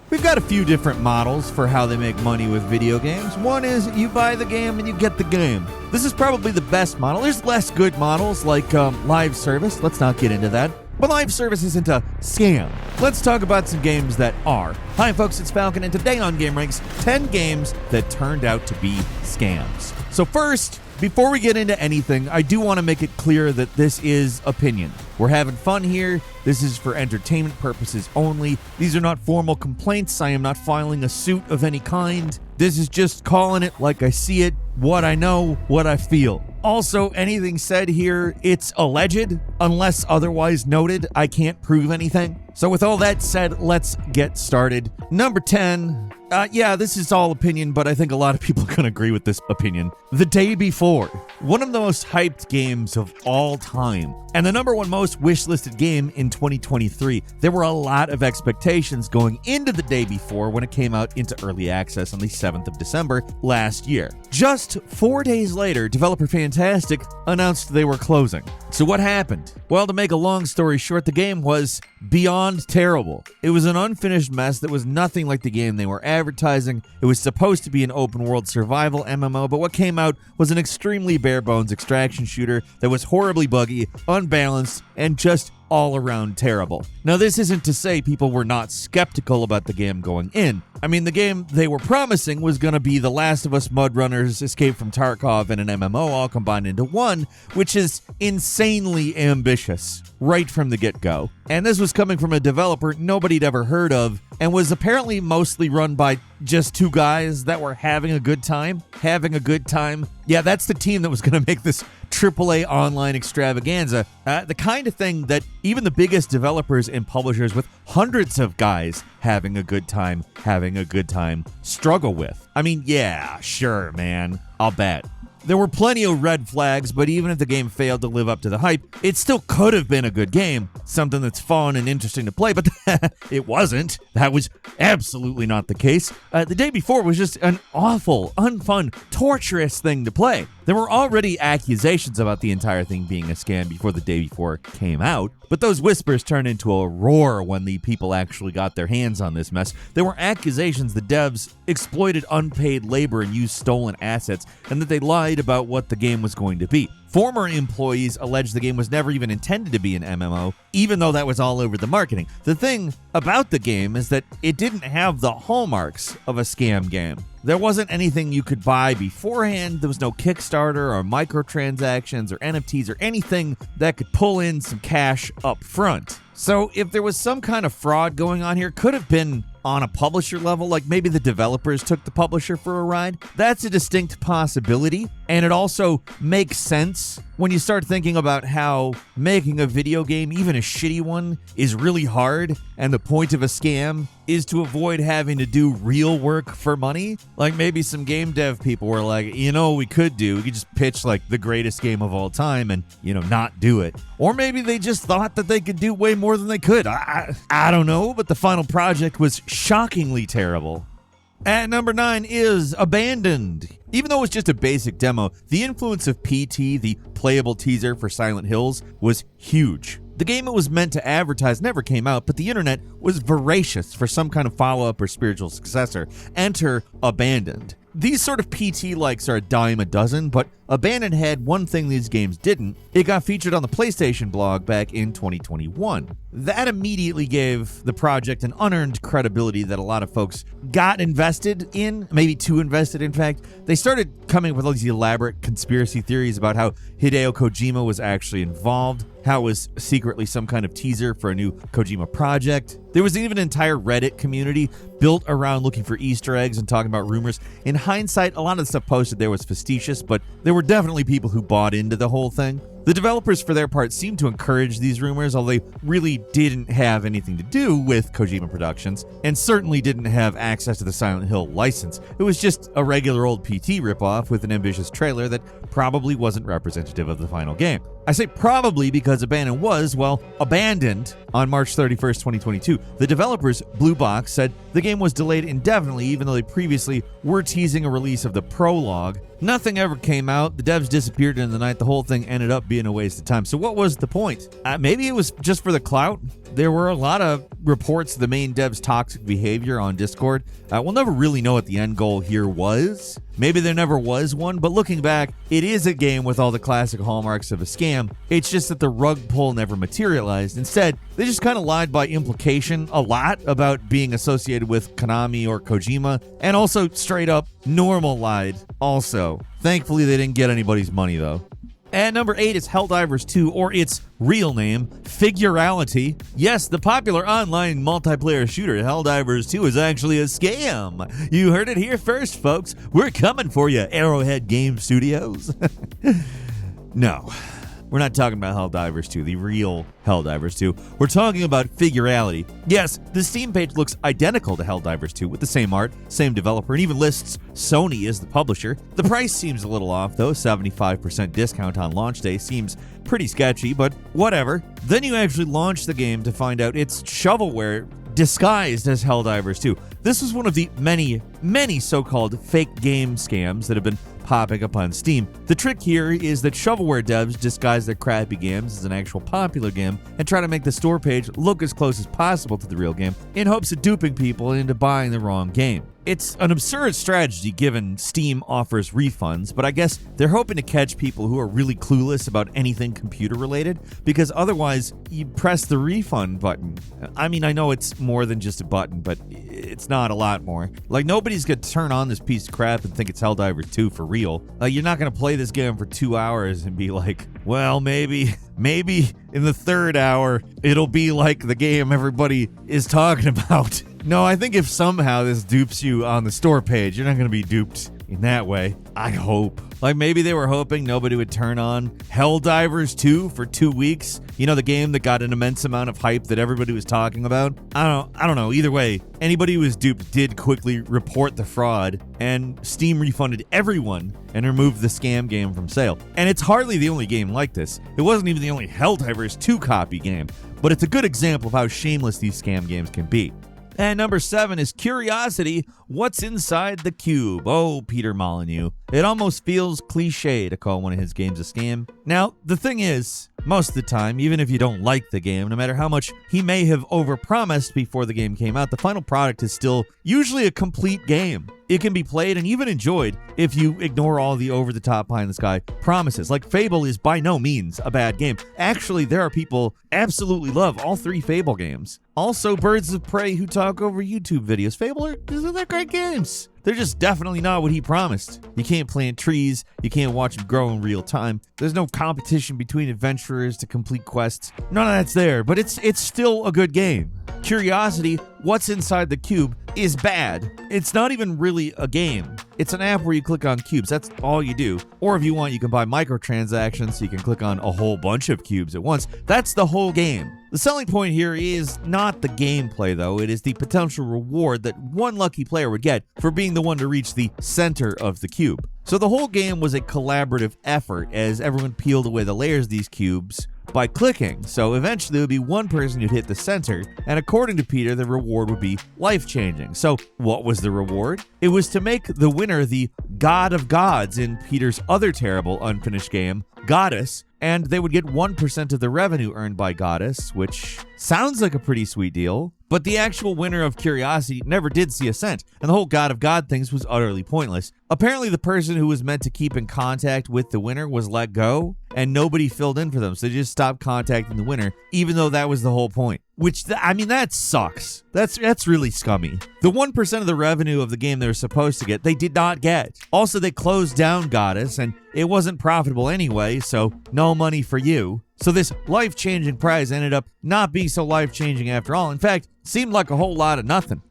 We've got a few different models for how they make money with video games. One is you buy the game and you get the game. This is probably the best model. There's less good models like live service. Let's not get into that. But live service isn't a scam. Let's talk about some games that are. Hi folks, it's Falcon, and today on Game Ranks, 10 games that turned out to be scams. So first, before we get into anything, I do want to make it clear that this is opinion. We're having fun here. This is for entertainment purposes only. These are not formal complaints. I am not filing a suit of any kind. This is just calling it like I see it, what I know, what I feel. Also, anything said here, it's alleged. Unless otherwise noted, I can't prove anything. So with all that said, let's get started. Number 10. This is all opinion, but I think a lot of people can agree with this opinion. The Day Before. One of the most hyped games of all time. And the number one most wish-listed game in 2023. There were a lot of expectations going into The Day Before when it came out into early access on the 7th of December last year. Just 4 days later, developer Fantastic announced they were closing. So what happened? Well, to make a long story short, the game was beyond terrible. It was an unfinished mess that was nothing like the game they were advertising. It was supposed to be an open-world survival MMO, but what came out was an extremely bare-bones extraction shooter that was horribly buggy, unbalanced, and just all around terrible. Now, this isn't to say people were not skeptical about the game going in. I mean, the game they were promising was going to be The Last of Us, Mud Runners, Escape from Tarkov, and an MMO all combined into one, which is insanely ambitious right from the get-go. And this was coming from a developer nobody'd ever heard of, and was apparently mostly run by just two guys that were having a good time. Yeah, that's the team that was going to make this AAA online extravaganza. The kind of thing that even the biggest developers and publishers with hundreds of guys having a good time struggle with. I mean, yeah, sure, man. I'll bet. There were plenty of red flags, but even if the game failed to live up to the hype, it still could have been a good game, something that's fun and interesting to play, but it wasn't. That was absolutely not the case. The Day Before was just an awful, unfun, torturous thing to play. There were already accusations about the entire thing being a scam before The Day Before came out, but those whispers turned into a roar when the people actually got their hands on this mess. There were accusations the devs exploited unpaid labor and used stolen assets, and that they lied about what the game was going to be. Former employees alleged the game was never even intended to be an MMO, even though that was all over the marketing. The thing about the game is that it didn't have the hallmarks of a scam game. There wasn't anything you could buy beforehand. There was no Kickstarter or microtransactions or NFTs or anything that could pull in some cash up front. So if there was some kind of fraud going on here, could have been on a publisher level, like maybe the developers took the publisher for a ride. That's a distinct possibility, and it also makes sense when you start thinking about how making a video game, even a shitty one, is really hard, and the point of a scam is to avoid having to do real work for money. Like maybe some game dev people were like, you know what we could do? We could just pitch like the greatest game of all time and, not do it. Or maybe they just thought that they could do way more than they could. I don't know, but the final project was shockingly terrible. At number 9 is Abandoned. Even though it was just a basic demo, the influence of PT, the playable teaser for Silent Hills, was huge. The game it was meant to advertise never came out, but the internet was voracious for some kind of follow-up or spiritual successor. Enter Abandoned. These sort of PT-likes are a dime a dozen, but Abandoned had one thing these games didn't. It got featured on the PlayStation blog back in 2021. That immediately gave the project an unearned credibility that a lot of folks got invested in, maybe too invested, in fact. They started coming up with all these elaborate conspiracy theories about how Hideo Kojima was actually involved, how it was secretly some kind of teaser for a new Kojima project. There was even an entire Reddit community built around looking for Easter eggs and talking about rumors. In hindsight, a lot of the stuff posted there was facetious, but there were definitely people who bought into the whole thing. The developers, for their part, seemed to encourage these rumors, although they really didn't have anything to do with Kojima Productions, and certainly didn't have access to the Silent Hill license. It was just a regular old PT ripoff with an ambitious trailer that probably wasn't representative of the final game. I say probably because Abandoned was, well, abandoned on March 31st, 2022. The developers, Blue Box, said the game was delayed indefinitely, even though they previously were teasing a release of the prologue. Nothing ever came out. The devs disappeared in the night. The whole thing ended up being being a waste of time. So what was the point? Maybe it was just for the clout. There were a lot of reports of the main dev's toxic behavior on Discord. We'll never really know what the end goal here was. Maybe there never was one, but looking back, it is a game with all the classic hallmarks of a scam. It's just that the rug pull never materialized. Instead, they just kind of lied by implication a lot about being associated with Konami or Kojima, and also straight up normal lied also. Thankfully, they didn't get anybody's money though. At number 8 is Helldivers 2, or its real name, Figurality. Yes, the popular online multiplayer shooter Helldivers 2 is actually a scam. You heard it here first, folks. We're coming for you, Arrowhead Game Studios. No. We're not talking about Helldivers 2, the real Helldivers 2. We're talking about Figurality. Yes, the Steam page looks identical to Helldivers 2 with the same art, same developer, and even lists Sony as the publisher. The price seems a little off, though. 75% discount on launch day seems pretty sketchy, but whatever. Then you actually launch the game to find out it's shovelware disguised as Helldivers 2. This was one of the many so-called fake game scams that have been popping up on Steam. The trick here is that shovelware devs disguise their crappy games as an actual popular game and try to make the store page look as close as possible to the real game in hopes of duping people into buying the wrong game. It's an absurd strategy given Steam offers refunds, but I guess they're hoping to catch people who are really clueless about anything computer related, because otherwise you press the refund button. I mean, I know it's more than just a button, but it's not a lot more. Like, nobody's gonna turn on this piece of crap and think it's Helldivers 2 for real. You're not gonna play this game for 2 hours and be like, well, maybe in the third hour it'll be like the game everybody is talking about. No, I think if somehow this dupes you on the store page, you're not going to be duped in that way. I hope. Like, maybe they were hoping nobody would turn on Helldivers 2 for 2 weeks. You know, the game that got an immense amount of hype that everybody was talking about. I don't know. Either way, anybody who was duped did quickly report the fraud, and Steam refunded everyone and removed the scam game from sale. And it's hardly the only game like this. It wasn't even the only Helldivers 2 copy game, but it's a good example of how shameless these scam games can be. And number 7 is Curiosity, What's Inside the Cube? Oh, Peter Molyneux. It almost feels cliche to call one of his games a scam. Now, the thing is, most of the time, even if you don't like the game, no matter how much he may have overpromised before the game came out, the final product is still usually a complete game. It can be played and even enjoyed if you ignore all the over-the-top pie-in-the-sky promises. Like, Fable is by no means a bad game. Actually, there are people absolutely love all 3 Fable games. Also, Birds of Prey who talk over YouTube videos. Fable they're great games. They're just definitely not what he promised. You can't plant trees, you can't watch them grow in real time. There's no competition between adventurers to complete quests. None of that's there, but it's still a good game. Curiosity, What's Inside the Cube is bad. It's not even really a game. It's an app where you click on cubes. That's all you do. Or if you want, you can buy microtransactions so you can click on a whole bunch of cubes at once. That's the whole game. The selling point here is not the gameplay, though. It is the potential reward that one lucky player would get for being the one to reach the center of the cube. So the whole game was a collaborative effort as everyone peeled away the layers of these cubes by clicking. So eventually there would be one person who'd hit the center, and according to Peter, the reward would be life-changing. So what was the reward? It was to make the winner the God of Gods in Peter's other terrible unfinished game, Goddess, and they would get 1% of the revenue earned by Goddess, which sounds like a pretty sweet deal. But the actual winner of Curiosity never did see a cent, and the whole God of God things was utterly pointless. Apparently, the person who was meant to keep in contact with the winner was let go, and nobody filled in for them, so they just stopped contacting the winner, even though that was the whole point. Which, that sucks. That's really scummy. The 1% of the revenue of the game they were supposed to get, they did not get. Also, they closed down Goddess, and it wasn't profitable anyway, so no money for you. So this life-changing prize ended up not being so life-changing after all. In fact, seemed like a whole lot of nothing.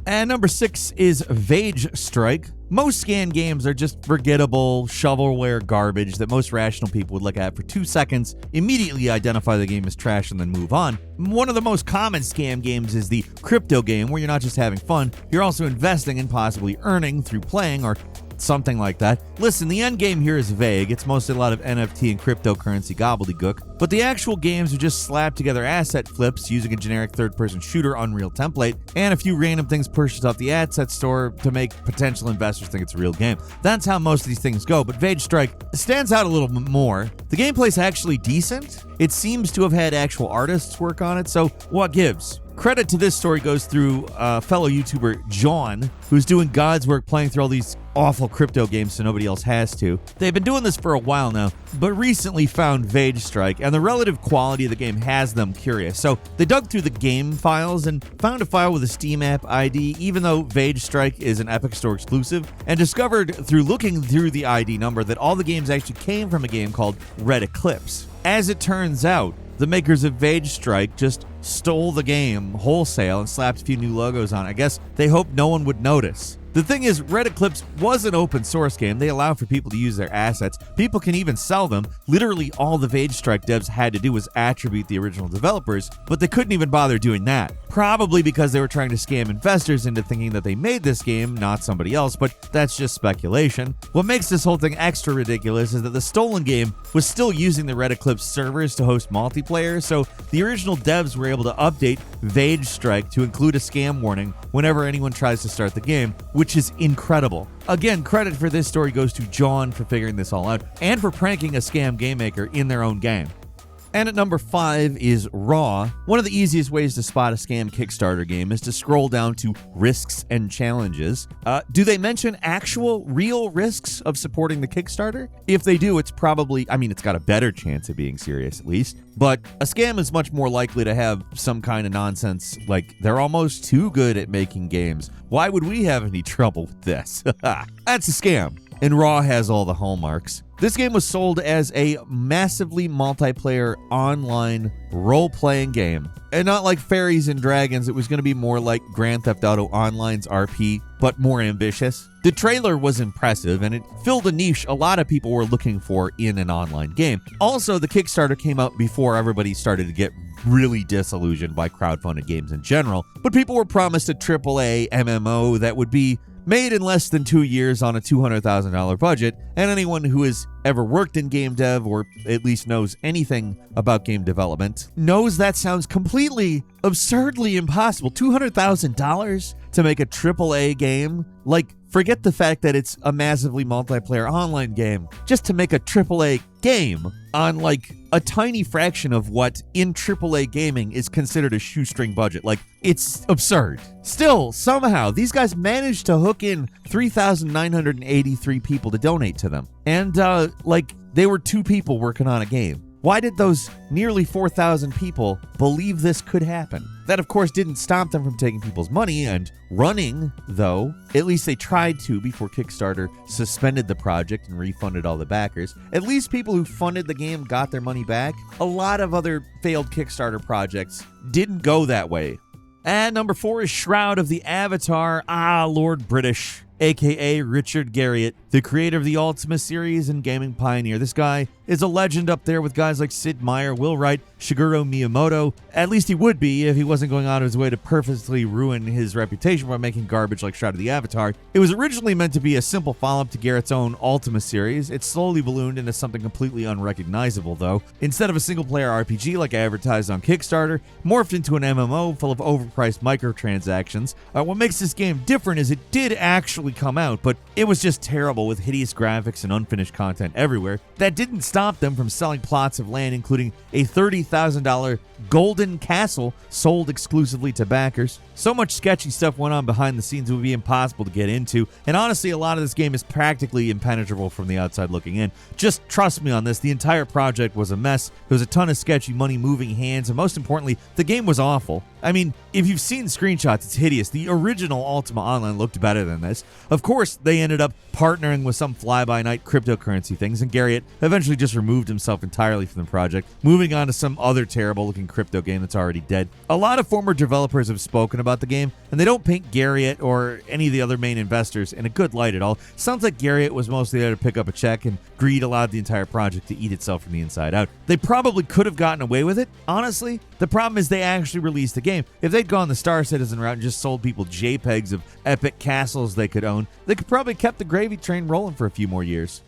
And number 6 is Vage Strike. Most scan games are just forgettable shovelware garbage that most rational people would look at for 2 seconds, immediately identify the game as trash, and then move on. One of the most common scam games is the crypto game, where you're not just having fun, you're also investing and possibly earning through playing or something like that. Listen, the end game here is vague. It's mostly a lot of NFT and cryptocurrency gobbledygook. but the actual games are just slapped together asset flips using a generic third-person shooter Unreal template and a few random things purchased off the asset store to make potential investors think it's a real game. That's how most of these things go, but Vage Strike stands out a little bit more. The gameplay's actually decent. It seems to have had actual artists work on it, so what gives? Credit to this story goes through fellow YouTuber John, who's doing God's work playing through all these awful crypto games so nobody else has to. They've been doing this for a while now, but recently found Vage Strike, and the relative quality of the game has them curious. So they dug through the game files and found a file with a Steam app ID, even though Vage Strike is an Epic Store exclusive, and discovered through looking through the ID number that all the games actually came from a game called Red Eclipse. As it turns out, the makers of Vage Strike just stole the game wholesale and slapped a few new logos on it. I guess they hoped no one would notice. The thing is, Red Eclipse was an open source game. They allow for people to use their assets. People can even sell them. Literally all the Vage Strike devs had to do was attribute the original developers, but they couldn't even bother doing that. Probably because they were trying to scam investors into thinking that they made this game, not somebody else, but that's just speculation. What makes this whole thing extra ridiculous is that the stolen game was still using the Red Eclipse servers to host multiplayer, so the original devs were able to update Vage Strike to include a scam warning whenever anyone tries to start the game, which is incredible. Again, credit for this story goes to John for figuring this all out and for pranking a scam game maker in their own game. And at number 5 is Raw. One of the easiest ways to spot a scam Kickstarter game is to scroll down to risks and challenges. Do they mention actual, real risks of supporting the Kickstarter? If they do, it's probably, it's got a better chance of being serious at least. But a scam is much more likely to have some kind of nonsense, like they're almost too good at making games. Why would we have any trouble with this? That's a scam. And Raw has all the hallmarks. This game was sold as a massively multiplayer online role-playing game. And not like Fairies and Dragons, it was going to be more like Grand Theft Auto Online's RP, but more ambitious. The trailer was impressive, and it filled a niche a lot of people were looking for in an online game. Also, the Kickstarter came out before everybody started to get really disillusioned by crowdfunded games in general, but people were promised a AAA MMO that would be made in less than 2 years on a $200,000 budget, and anyone who has ever worked in game dev or at least knows anything about game development knows that sounds completely absurdly impossible. $200,000 to make a AAA game? Like, forget the fact that it's a massively multiplayer online game. Just to make a AAA game on like a tiny fraction of what in AAA gaming is considered a shoestring budget. Like, it's absurd. Still, somehow, these guys managed to hook in 3,983 people to donate to them. And, they were 2 people working on a game. Why did those nearly 4,000 people believe this could happen? That, of course, didn't stop them from taking people's money and running, though. At least they tried to before Kickstarter suspended the project and refunded all the backers. At least people who funded the game got their money back. A lot of other failed Kickstarter projects didn't go that way. And number 4 is Shroud of the Avatar. Lord British, aka Richard Garriott, the creator of the Ultima series and gaming pioneer. This guy is a legend up there with guys like Sid Meier, Will Wright, Shigeru Miyamoto. At least he would be if he wasn't going out of his way to purposely ruin his reputation by making garbage like Shroud of the Avatar. It was originally meant to be a simple follow-up to Garrett's own Ultima series. It slowly ballooned into something completely unrecognizable, though. Instead of a single-player RPG like advertised on Kickstarter, morphed into an MMO full of overpriced microtransactions. What makes this game different is it did actually come out, but it was just terrible with hideous graphics and unfinished content everywhere. That didn't stop them from selling plots of land, including a $30,000 golden castle sold exclusively to backers. So much sketchy stuff went on behind the scenes it would be impossible to get into, and honestly, a lot of this game is practically impenetrable from the outside looking in. Just trust me on this, the entire project was a mess. There was a ton of sketchy money-moving hands, and most importantly, the game was awful. If you've seen screenshots, it's hideous. The original Ultima Online looked better than this. Of course, they ended up partnering with some fly-by-night cryptocurrency things, and Garriott eventually just removed himself entirely from the project, moving on to some other terrible-looking crypto game that's already dead. A lot of former developers have spoken about the game, and they don't paint Garriott or any of the other main investors in a good light at all. Sounds like Garriott was mostly there to pick up a check, and greed allowed the entire project to eat itself from the inside out. They probably could have gotten away with it, honestly. The problem is they actually released the game. If they'd gone the Star Citizen route and just sold people JPEGs of epic castles they could own, they could probably kept the gravy train rolling for a few more years.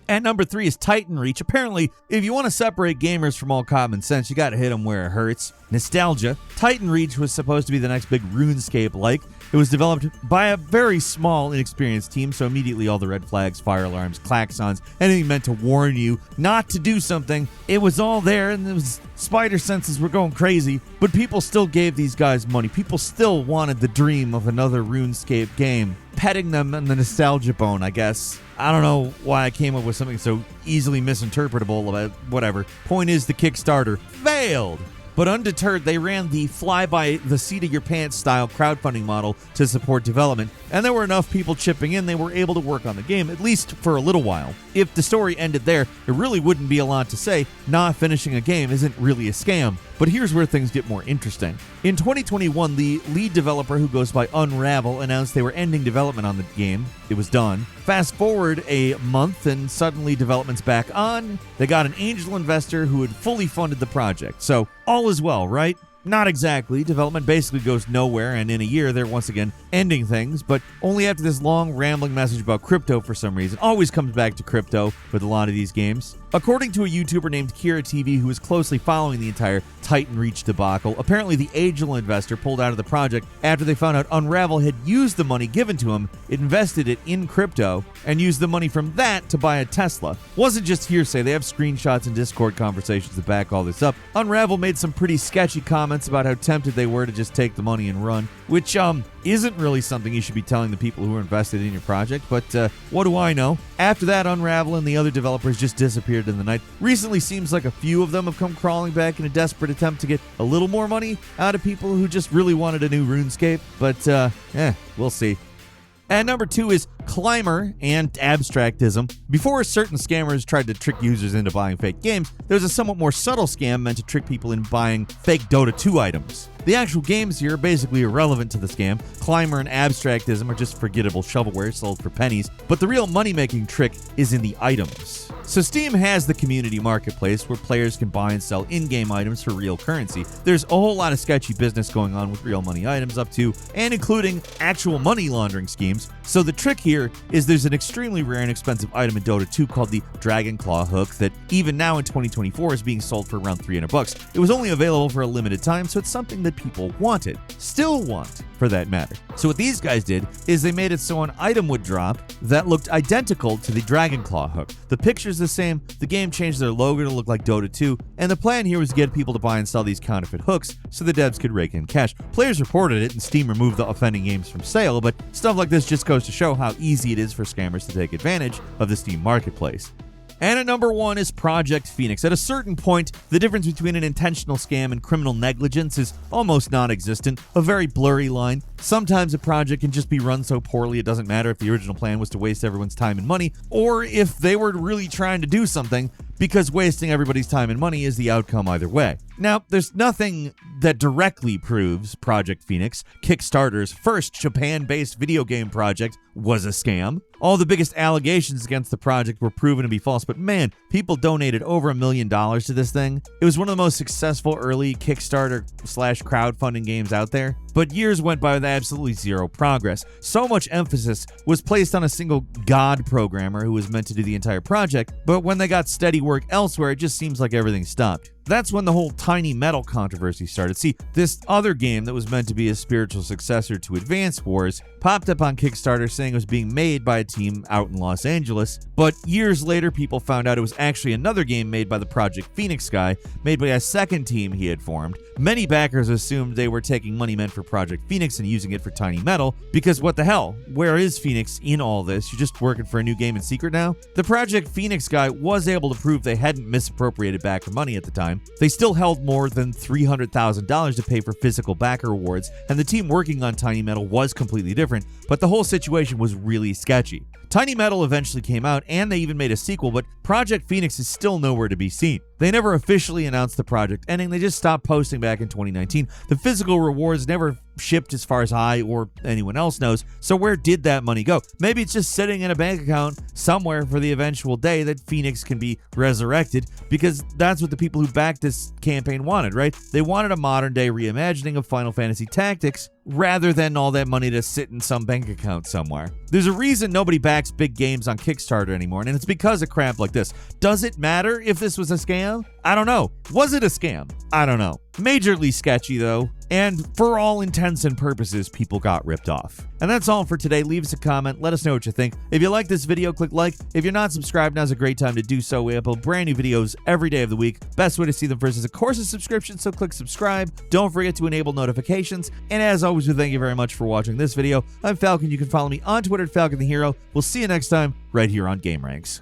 At number 3 is Titan Reach. Apparently, if you want to separate gamers from all common sense, you gotta hit them where it hurts. Nostalgia. Titan Reach was supposed to be the next big RuneScape-like. It was developed by a very small, inexperienced team, so immediately all the red flags, fire alarms, klaxons, anything meant to warn you not to do something, it was all there, and spider senses were going crazy, but people still gave these guys money. People still wanted the dream of another RuneScape game. Petting them on the nostalgia bone, I guess. I don't know why I came up with something so easily misinterpretable about whatever. Point is, the Kickstarter failed. But undeterred, they ran the fly-by-the-seat-of-your-pants style crowdfunding model to support development, and there were enough people chipping in they were able to work on the game, at least for a little while. If the story ended there, there really wouldn't be a lot to say. Not finishing a game isn't really a scam. But here's where things get more interesting. In 2021, the lead developer, who goes by Unravel, announced they were ending development on the game. It was done. Fast forward a month, and suddenly development's back on. They got an angel investor who had fully funded the project. So all is well, right? Not exactly. Development basically goes nowhere, and in a year they're once again ending things, but only after this long rambling message about crypto for some reason. Always comes back to crypto with a lot of these games. According to a YouTuber named Kira TV, who is closely following the entire Titan Reach debacle, apparently the angel investor pulled out of the project after they found out Unravel had used the money given to him, invested it in crypto, and used the money from that to buy a Tesla. Wasn't just hearsay, they have screenshots and Discord conversations to back all this up. Unravel made some pretty sketchy comments about how tempted they were to just take the money and run, which isn't really something you should be telling the people who are invested in your project, but what do I know? After that, Unravel and the other developers just disappeared in the night. Recently seems like a few of them have come crawling back in a desperate attempt to get a little more money out of people who just really wanted a new RuneScape, but we'll see. At number 2 is Climber and Abstractism. Before certain scammers tried to trick users into buying fake games, there's a somewhat more subtle scam meant to trick people into buying fake Dota 2 items. The actual games here are basically irrelevant to the scam. Climber and Abstractism are just forgettable shovelware sold for pennies, but the real money-making trick is in the items. So Steam has the community marketplace where players can buy and sell in-game items for real currency. There's a whole lot of sketchy business going on with real money items up to and including actual money laundering schemes. So the trick here is there's an extremely rare and expensive item in Dota 2 called the Dragon Claw hook that even now in 2024 is being sold for around $300. It was only available for a limited time, so it's something that people wanted. Still want, for that matter. So what these guys did is they made it so an item would drop that looked identical to the Dragon Claw hook. The picture's the same, the game changed their logo to look like Dota 2, and the plan here was to get people to buy and sell these counterfeit hooks so the devs could rake in cash. Players reported it and Steam removed the offending games from sale, but stuff like this just goes to show how easy it is for scammers to take advantage of the Steam marketplace. And at number 1 is Project Phoenix. At a certain point, the difference between an intentional scam and criminal negligence is almost non-existent, a very blurry line. Sometimes a project can just be run so poorly it doesn't matter if the original plan was to waste everyone's time and money, or if they were really trying to do something, because wasting everybody's time and money is the outcome either way. Now, there's nothing that directly proves Project Phoenix, Kickstarter's first Japan-based video game project, was a scam. All the biggest allegations against the project were proven to be false, but man, people donated over $1 million to this thing. It was one of the most successful early Kickstarter/crowdfunding games out there, but years went by with absolutely zero progress. So much emphasis was placed on a single god programmer who was meant to do the entire project, but when they got steady work elsewhere, it just seems like everything stopped. That's when the whole Tiny Metal controversy started. See, this other game that was meant to be a spiritual successor to Advance Wars popped up on Kickstarter saying it was being made by a team out in Los Angeles, but years later people found out it was actually another game made by the Project Phoenix guy, made by a second team he had formed. Many backers assumed they were taking money meant for Project Phoenix and using it for Tiny Metal, because what the hell? Where is Phoenix in all this? You're just working for a new game in secret now? The Project Phoenix guy was able to prove they hadn't misappropriated backer money at the time. They still held more than $300,000 to pay for physical backer rewards, and the team working on Tiny Metal was completely different, but the whole situation was really sketchy. Tiny Metal eventually came out, and they even made a sequel, but Project Phoenix is still nowhere to be seen. They never officially announced the project ending, they just stopped posting back in 2019. The physical rewards never shipped as far as I or anyone else knows, so where did that money go? Maybe it's just sitting in a bank account somewhere for the eventual day that Phoenix can be resurrected, because that's what the people who backed this campaign wanted, right? They wanted a modern day reimagining of Final Fantasy Tactics rather than all that money to sit in some bank account somewhere. There's a reason nobody backs big games on Kickstarter anymore, and it's because of crap like this. Does it matter if this was a scam? I don't know. Was it a scam? I don't know. Majorly sketchy though, and for all intents and purposes, people got ripped off. And that's all for today. Leave us a comment. Let us know what you think. If you like this video, click like. If you're not subscribed, now's a great time to do so. We upload brand new videos every day of the week. Best way to see them first is, of course, a subscription, so click subscribe. Don't forget to enable notifications. And as always, we thank you very much for watching this video. I'm Falcon. You can follow me on Twitter at Falcon the Hero. We'll see you next time right here on Game Ranks.